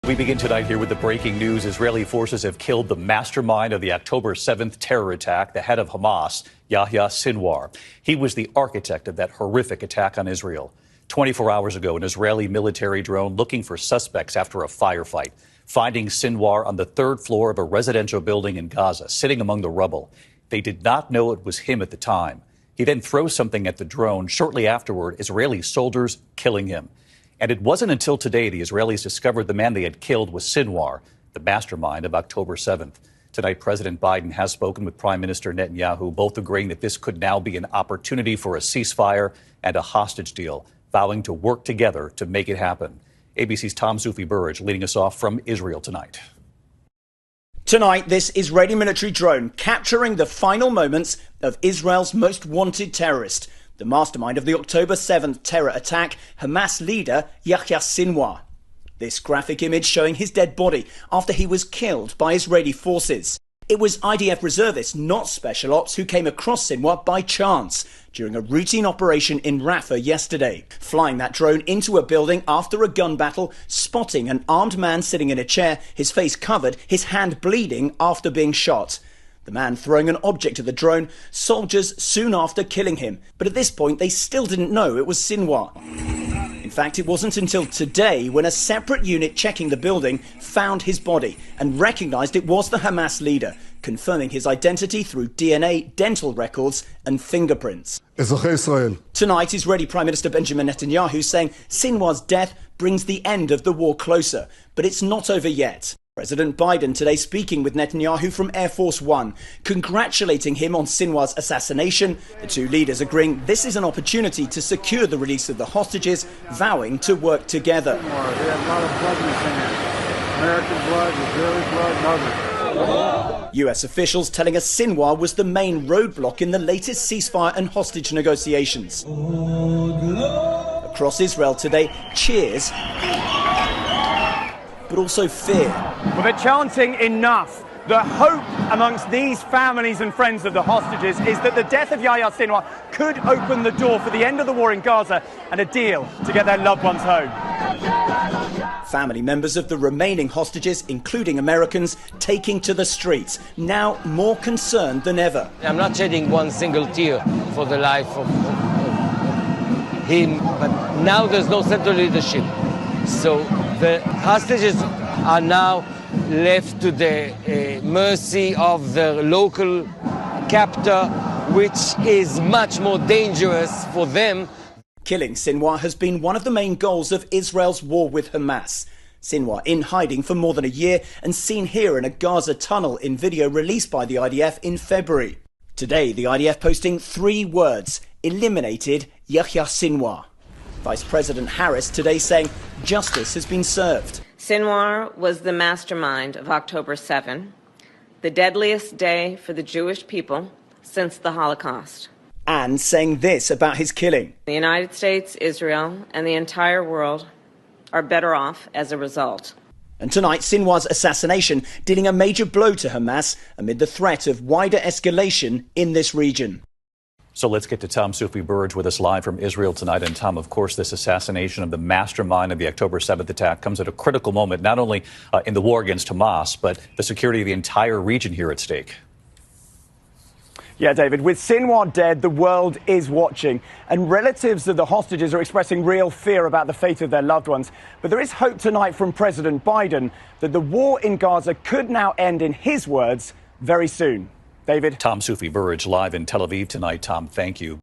We begin tonight here with the breaking news. Israeli forces have killed the mastermind of the October 7th terror attack, the head of Hamas, Yahya Sinwar. He was the architect of that horrific attack on Israel. 24 hours ago, an Israeli military drone looking for suspects after a firefight, finding Sinwar on the third floor of a residential building in Gaza, sitting among the rubble. They did not know it was him at the time. He then throws something at the drone. Shortly afterward, Israeli soldiers killing him. And it wasn't until today the Israelis discovered the man they had killed was Sinwar, the mastermind of October 7th. Tonight, President Biden has spoken with Prime Minister Netanyahu, both agreeing that this could now be an opportunity for a ceasefire and a hostage deal, vowing to work together to make it happen. ABC's Tom Zufi-Burridge leading us off from Israel tonight. Tonight, this Israeli military drone capturing the final moments of Israel's most wanted terrorist, the mastermind of the October 7th terror attack, Hamas leader Yahya Sinwar. This graphic image showing his dead body after he was killed by Israeli forces. It was IDF reservists, not special ops, who came across Sinwar by chance during a routine operation in Rafah yesterday, flying that drone into a building after a gun battle, spotting an armed man sitting in a chair, his face covered, his hand bleeding after being shot. The man throwing an object at the drone, soldiers soon after killing him. But at this point, they still didn't know it was Sinwar. In fact, it wasn't until today when a separate unit checking the building found his body and recognized it was the Hamas leader, confirming his identity through DNA, dental records and fingerprints. Tonight, Israeli Prime Minister Benjamin Netanyahu saying Sinwar's death brings the end of the war closer. But it's not over yet. President Biden today speaking with Netanyahu from Air Force One, congratulating him on Sinwar's assassination. The two leaders agreeing this is an opportunity to secure the release of the hostages, vowing to work together. US officials telling us Sinwar was the main roadblock in the latest ceasefire and hostage negotiations. Across Israel today, cheers, but also fear. Well, they're chanting enough. The hope amongst these families and friends of the hostages is that the death of Yahya Sinwar could open the door for the end of the war in Gaza and a deal to get their loved ones home. Family members of the remaining hostages, including Americans, taking to the streets, now more concerned than ever. I'm not shedding one single tear for the life of him, but now there's no central leadership. So the hostages are now left to the mercy of the local captor, which is much more dangerous for them. Killing Sinwar has been one of the main goals of Israel's war with Hamas. Sinwar in hiding for more than a year and seen here in a Gaza tunnel in video released by the IDF in February. Today, the IDF posting 3 words: eliminated Yahya Sinwar. Vice President Harris today saying justice has been served. Sinwar was the mastermind of October 7, the deadliest day for the Jewish people since the Holocaust. And saying this about his killing: The United States, Israel, and the entire world are better off as a result. And tonight, Sinwar's assassination dealing a major blow to Hamas amid the threat of wider escalation in this region. So let's get to Tom Zufi-Burridge with us live from Israel tonight. And Tom, of course, this assassination of the mastermind of the October 7th attack comes at a critical moment, not only in the war against Hamas, but the security of the entire region here at stake. Yeah, David, with Sinwar dead, the world is watching, and relatives of the hostages are expressing real fear about the fate of their loved ones. But there is hope tonight from President Biden that the war in Gaza could now end, in his words, very soon. David? Tom Zufi-Burridge live in Tel Aviv tonight. Tom, thank you.